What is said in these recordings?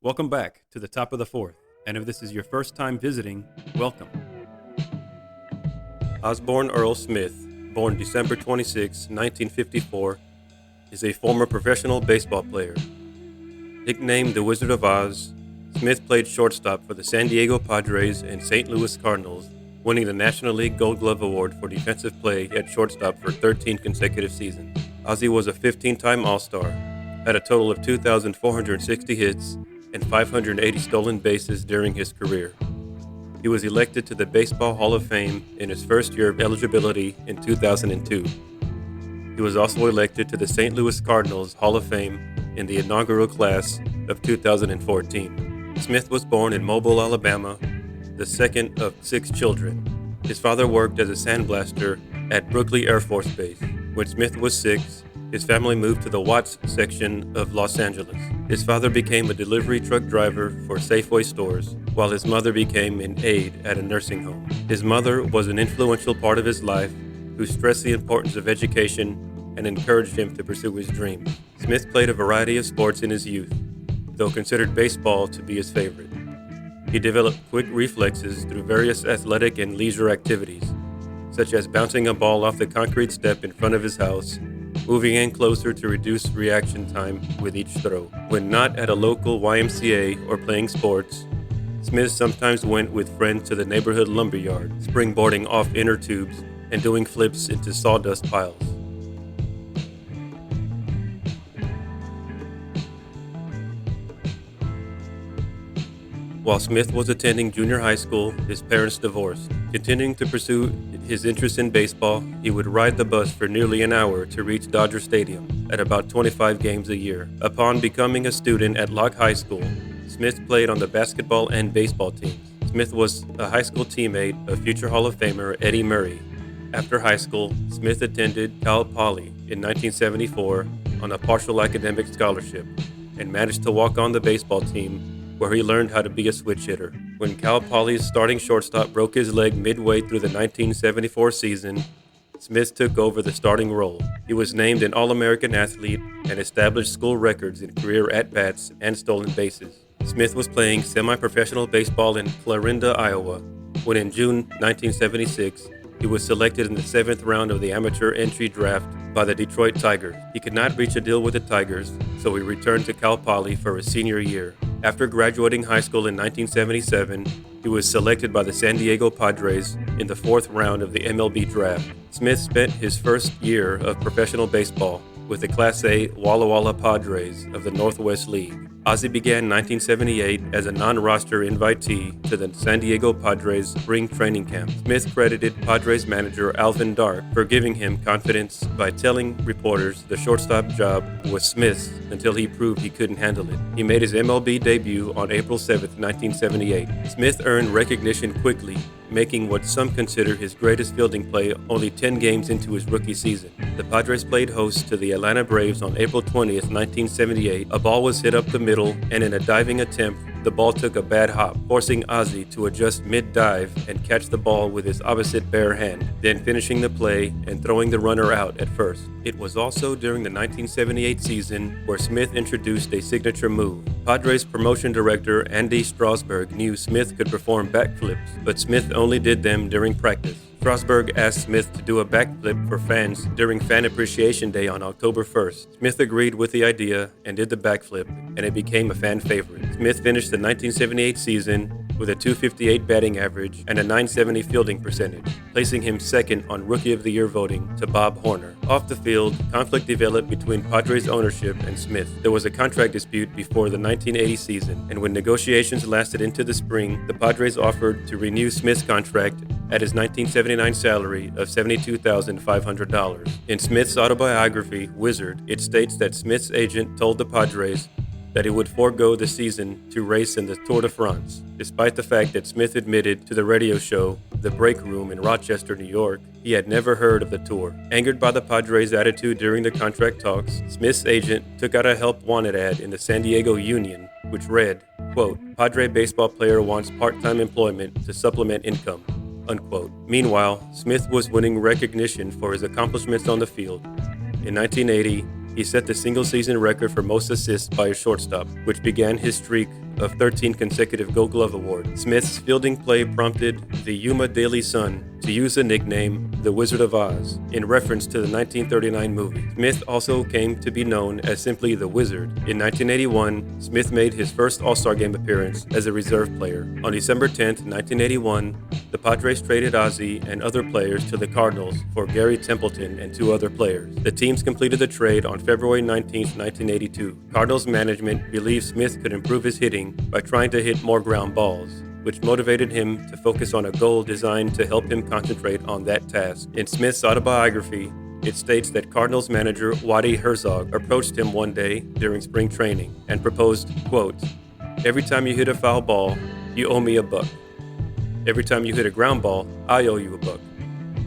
Welcome back to the top of the fourth, and if this is your first time visiting, welcome. Osborne Earl Smith, born December 26, 1954, is a former professional baseball player. Nicknamed the Wizard of Oz, Smith played shortstop for the San Diego Padres and St. Louis Cardinals, winning the National League Gold Glove Award for defensive play at shortstop for 13 consecutive seasons. Ozzie was a 15-time All-Star, had a total of 2,460 hits and 580 stolen bases during his career. He was elected to the Baseball Hall of Fame in his first year of eligibility in 2002. He was also elected to the St. Louis Cardinals Hall of Fame in the inaugural class of 2014. Smith was born in Mobile, Alabama, the second of 6 children. His father worked as a sandblaster at Brooklyn Air Force Base. When Smith was 6, his family moved to the Watts section of Los Angeles. His father became a delivery truck driver for Safeway stores, while his mother became an aide at a nursing home. His mother was an influential part of his life, who stressed the importance of education and encouraged him to pursue his dreams. Smith played a variety of sports in his youth, though considered baseball to be his favorite. He developed quick reflexes through various athletic and leisure activities, such as bouncing a ball off the concrete step in front of his house, moving in closer to reduce reaction time with each throw. When not at a local YMCA or playing sports, Smith sometimes went with friends to the neighborhood lumberyard, springboarding off inner tubes and doing flips into sawdust piles. While Smith was attending junior high school, his parents divorced. Continuing to pursue his interest in baseball, he would ride the bus for nearly an hour to reach Dodger Stadium at about 25 games a year. Upon becoming a student at Locke High School, Smith played on the basketball and baseball teams. Smith was a high school teammate of future Hall of Famer Eddie Murray. After high school, Smith attended Cal Poly in 1974 on a partial academic scholarship and managed to walk on the baseball team, where he learned how to be a switch hitter. When Cal Poly's starting shortstop broke his leg midway through the 1974 season, Smith took over the starting role. He was named an All-American athlete and established school records in career at-bats and stolen bases. Smith was playing semi-professional baseball in Clarinda, Iowa, when in June 1976, he was selected in the 7th round of the amateur entry draft by the Detroit Tigers. He could not reach a deal with the Tigers, so he returned to Cal Poly for his senior year. After graduating high school in 1977, he was selected by the San Diego Padres in the 4th round of the MLB draft. Smith spent his first year of professional baseball with the Class A Walla Walla Padres of the Northwest League. Ozzie began 1978 as a non-roster invitee to the San Diego Padres spring training camp. Smith credited Padres manager Alvin Dark for giving him confidence by telling reporters the shortstop job was Smith's until he proved he couldn't handle it. He made his MLB debut on April 7, 1978. Smith earned recognition quickly, making what some consider his greatest fielding play only 10 games into his rookie season. The Padres played host to the Atlanta Braves on April 20th, 1978. A ball was hit up the middle, and in a diving attempt, the ball took a bad hop, forcing Ozzie to adjust mid-dive and catch the ball with his opposite bare hand, then finishing the play and throwing the runner out at first. It was also during the 1978 season where Smith introduced a signature move. Padres promotion director Andy Strasburg knew Smith could perform backflips, but Smith only did them during practice. Strasburg asked Smith to do a backflip for fans during Fan Appreciation Day on October 1st. Smith agreed with the idea and did the backflip, and it became a fan favorite. Smith finished the 1978 season with a .258 batting average and a .970 fielding percentage, placing him second on Rookie of the Year voting to Bob Horner. Off the field, conflict developed between Padres ownership and Smith. There was a contract dispute before the 1980 season, and when negotiations lasted into the spring, the Padres offered to renew Smith's contract at his 1979 salary of $72,500. In Smith's autobiography, Wizard, it states that Smith's agent told the Padres that he would forego the season to race in the Tour de France, despite the fact that Smith admitted to the radio show The Break Room in Rochester, New York, he had never heard of the tour. Angered by the Padres' attitude during the contract talks, Smith's agent took out a help wanted ad in the San Diego Union, which read, quote, "Padre baseball player wants part-time employment to supplement income," unquote. Meanwhile, Smith was winning recognition for his accomplishments on the field. In 1980, he set the single-season record for most assists by a shortstop, which began his streak of 13 consecutive Gold Glove awards. Smith's fielding play prompted the Yuma Daily Sun to use the nickname The Wizard of Oz in reference to the 1939 movie. Smith also came to be known as simply The Wizard. In 1981, Smith made his first All-Star Game appearance as a reserve player. On December 10, 1981, the Padres traded Ozzie and other players to the Cardinals for Gary Templeton and 2 other players. The teams completed the trade on February 19, 1982. Cardinals management believed Smith could improve his hitting by trying to hit more ground balls, which motivated him to focus on a goal designed to help him concentrate on that task. In Smith's autobiography, it states that Cardinals manager Waddy Herzog approached him one day during spring training and proposed, quote, "Every time you hit a foul ball, you owe me $1. Every time you hit a ground ball, I owe you $1.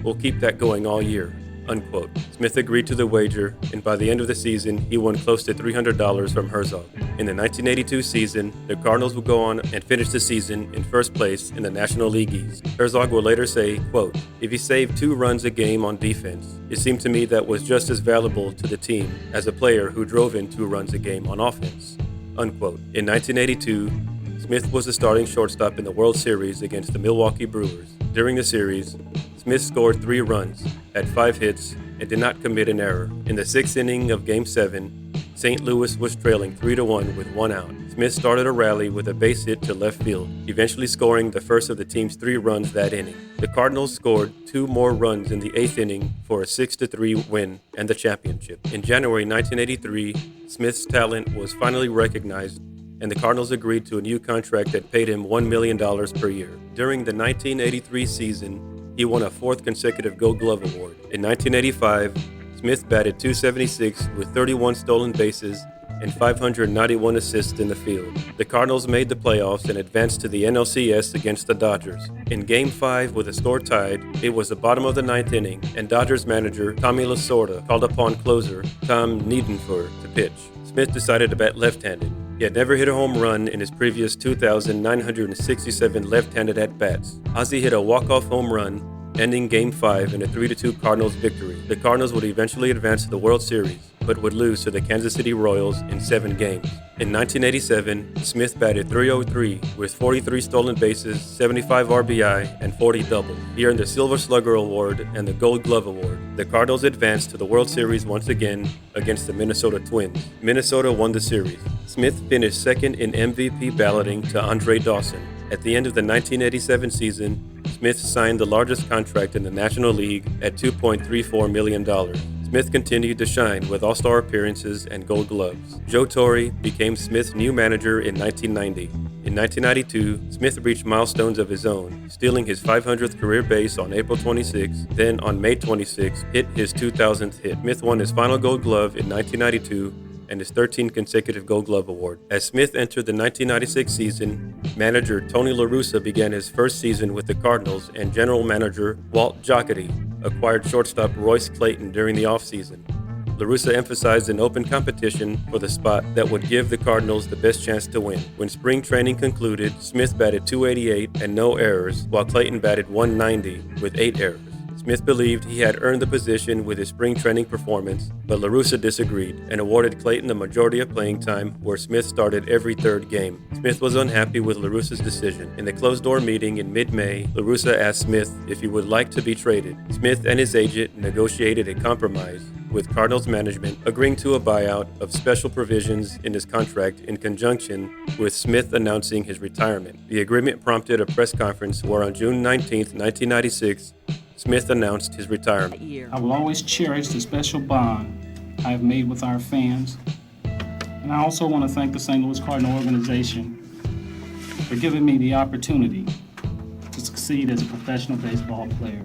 We'll keep that going all year," unquote. Smith agreed to the wager, and by the end of the season, he won close to $300 from Herzog. In the 1982 season, the Cardinals would go on and finish the season in first place in the National League East. Herzog would later say, quote, "If he saved 2 runs a game on defense, it seemed to me that was just as valuable to the team as a player who drove in 2 runs a game on offense," unquote. In 1982, Smith was the starting shortstop in the World Series against the Milwaukee Brewers. During the series, Smith scored 3 runs, had 5 hits, and did not commit an error. In the 6th inning of Game 7, St. Louis was trailing 3-1 with 1 out. Smith started a rally with a base hit to left field, eventually scoring the first of the team's 3 runs that inning. The Cardinals scored 2 more runs in the 8th inning for a 6-3 win and the championship. In January 1983, Smith's talent was finally recognized, and the Cardinals agreed to a new contract that paid him $1 million per year. During the 1983 season, he won a 4th consecutive Gold Glove award. In 1985, Smith batted .276 with 31 stolen bases and 591 assists in the field. The Cardinals made the playoffs and advanced to the NLCS against the Dodgers. In Game 5, with the score tied, it was the bottom of the 9th inning, and Dodgers manager Tommy Lasorda called upon closer Tom Niedenfuhr to pitch. Smith decided to bat left-handed. He had never hit a home run in his previous 2,967 left-handed at-bats. Ozzie hit a walk-off home run, ending Game 5 in a 3-2 Cardinals victory. The Cardinals would eventually advance to the World Series, but would lose to the Kansas City Royals in 7 games. In 1987, Smith batted .303 with 43 stolen bases, 75 RBI, and 40 doubles. He earned the Silver Slugger Award and the Gold Glove Award. The Cardinals advanced to the World Series once again against the Minnesota Twins. Minnesota won the series. Smith finished second in MVP balloting to Andre Dawson. At the end of the 1987 season, Smith signed the largest contract in the National League at $2.34 million. Smith continued to shine with All-Star appearances and Gold Gloves. Joe Torre became Smith's new manager in 1990. In 1992, Smith reached milestones of his own, stealing his 500th career base on April 26, then on May 26, hit his 2,000th hit. Smith won his final Gold Glove in 1992 and his 13th consecutive Gold Glove award. As Smith entered the 1996 season, manager Tony La Russa began his first season with the Cardinals, and general manager Walt Jocketty acquired shortstop Royce Clayton during the offseason. La Russa emphasized an open competition for the spot that would give the Cardinals the best chance to win. When spring training concluded, Smith batted .288 and no errors, while Clayton batted .190 with 8 errors. Smith believed he had earned the position with his spring training performance, but La Russa disagreed and awarded Clayton the majority of playing time, where Smith started every 3rd game. Smith was unhappy with La Russa's decision. In the closed-door meeting in mid-May, La Russa asked Smith if he would like to be traded. Smith and his agent negotiated a compromise, with Cardinals management agreeing to a buyout of special provisions in his contract in conjunction with Smith announcing his retirement. The agreement prompted a press conference where on June 19, 1996, Smith announced his retirement. I will always cherish the special bond I have made with our fans, and I also want to thank the St. Louis Cardinal organization for giving me the opportunity to succeed as a professional baseball player.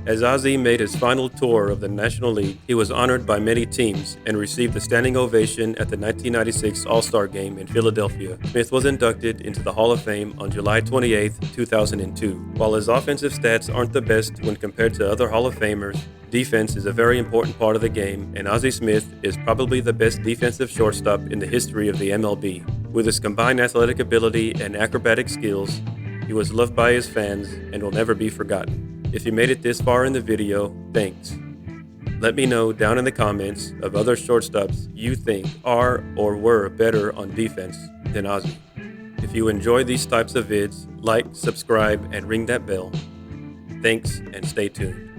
As Ozzie made his final tour of the National League, he was honored by many teams and received a standing ovation at the 1996 All-Star Game in Philadelphia. Smith was inducted into the Hall of Fame on July 28, 2002. While his offensive stats aren't the best when compared to other Hall of Famers, defense is a very important part of the game, and Ozzie Smith is probably the best defensive shortstop in the history of the MLB. With his combined athletic ability and acrobatic skills, he was loved by his fans and will never be forgotten. If you made it this far in the video, thanks. Let me know down in the comments of other shortstops you think are or were better on defense than Ozzie. If you enjoy these types of vids, like, subscribe, and ring that bell. Thanks, and stay tuned.